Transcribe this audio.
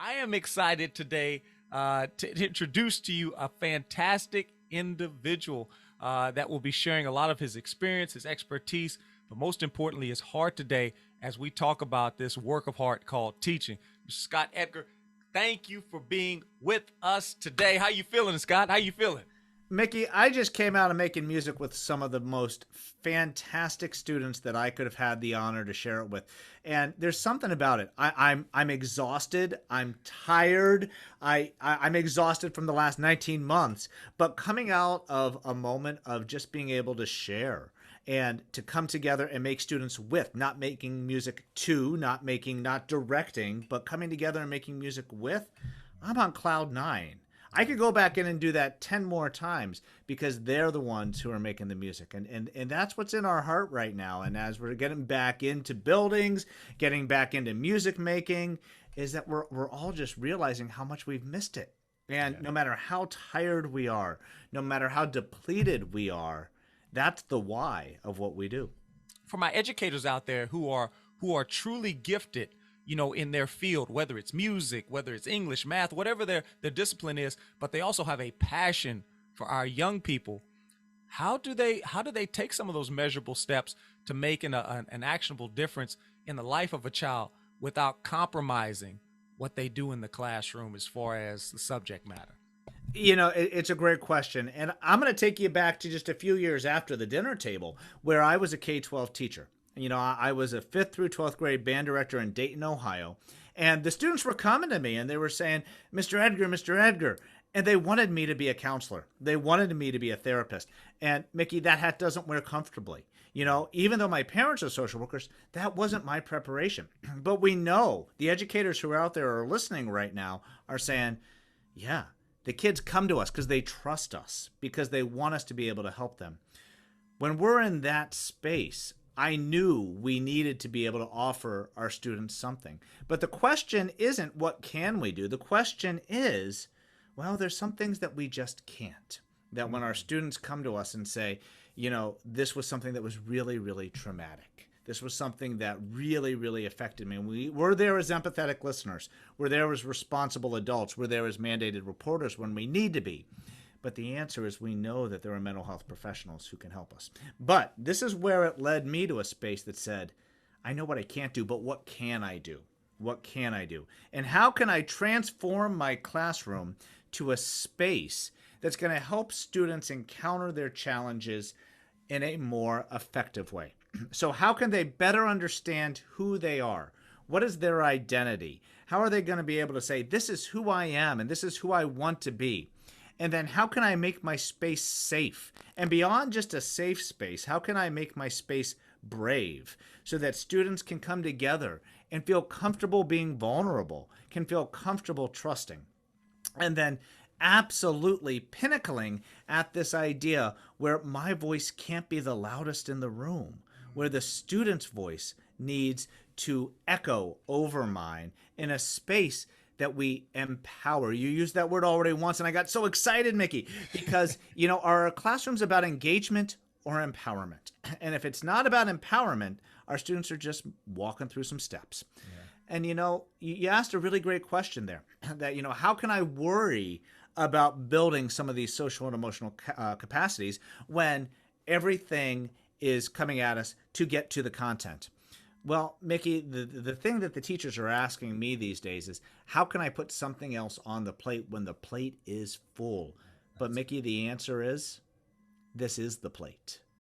I am excited today to introduce to you a fantastic individual that will be sharing a lot of his experience, his expertise, but most importantly, his heart today as we talk about this work of art called teaching. Scott Edgar, thank you for being with us today. How you feeling, Scott? How you feeling? Mickey, I just came out of making music with some of the most fantastic students that I could have had the honor to share it with. And there's something about it. I'm exhausted. I'm tired. I'm exhausted from the last 19 months. But coming out of a moment of just being able to share and to come together and make students with, not making music to, not directing, but coming together and making music with, I'm on cloud nine. I could go back in and do that 10 more times because they're the ones who are making the music. And that's what's in our heart right now. And as we're getting back into buildings, getting back into music making, is that we're all just realizing how much we've missed it. And no matter how tired we are, no matter how depleted we are, that's the why of what we do. For my educators out there who are truly gifted, in their field, whether it's music, whether it's English, math, whatever their discipline is, but they also have a passion for our young people. How do they take some of those measurable steps to make an actionable difference in the life of a child without compromising what they do in the classroom as far as the subject matter? It's a great question. And I'm going to take you back to just a few years after the dinner table where I was a K-12 teacher. I was a 5th through 12th grade band director in Dayton, Ohio. And the students were coming to me and they were saying, Mr. Edgar, Mr. Edgar. And they wanted me to be a counselor. They wanted me to be a therapist. And Mickey, that hat doesn't wear comfortably. Even though my parents are social workers, that wasn't my preparation. But we know the educators who are out there are listening right now are saying, yeah, the kids come to us because they trust us, because they want us to be able to help them. When we're in that space, I knew we needed to be able to offer our students something. But the question isn't what can we do? The question is, well, there's some things that we just can't. That when our students come to us and say, this was something that was really, really traumatic. This was something that really, really affected me. And we're there as empathetic listeners. We're there as responsible adults. We're there as mandated reporters when we need to be. But the answer is we know that there are mental health professionals who can help us. But this is where it led me to a space that said, I know what I can't do, but what can I do? What can I do? And how can I transform my classroom to a space that's going to help students encounter their challenges in a more effective way? So how can they better understand who they are? What is their identity? How are they going to be able to say, this is who I am and this is who I want to be? And then how can I make my space safe? And beyond just a safe space, how can I make my space brave so that students can come together and feel comfortable being vulnerable, can feel comfortable trusting? And then absolutely pinnacling at this idea where my voice can't be the loudest in the room, where the student's voice needs to echo over mine in a space that we empower. You used that word already once, and I got so excited, Mickey, because, are our classrooms about engagement or empowerment? And if it's not about empowerment, our students are just walking through some steps. Yeah. And, you asked a really great question there that, how can I worry about building some of these social and emotional capacities when everything is coming at us to get to the content? Well, Mickey, the thing that the teachers are asking me these days is, how can I put something else on the plate when the plate is full? But Mickey, the answer is, this is the plate.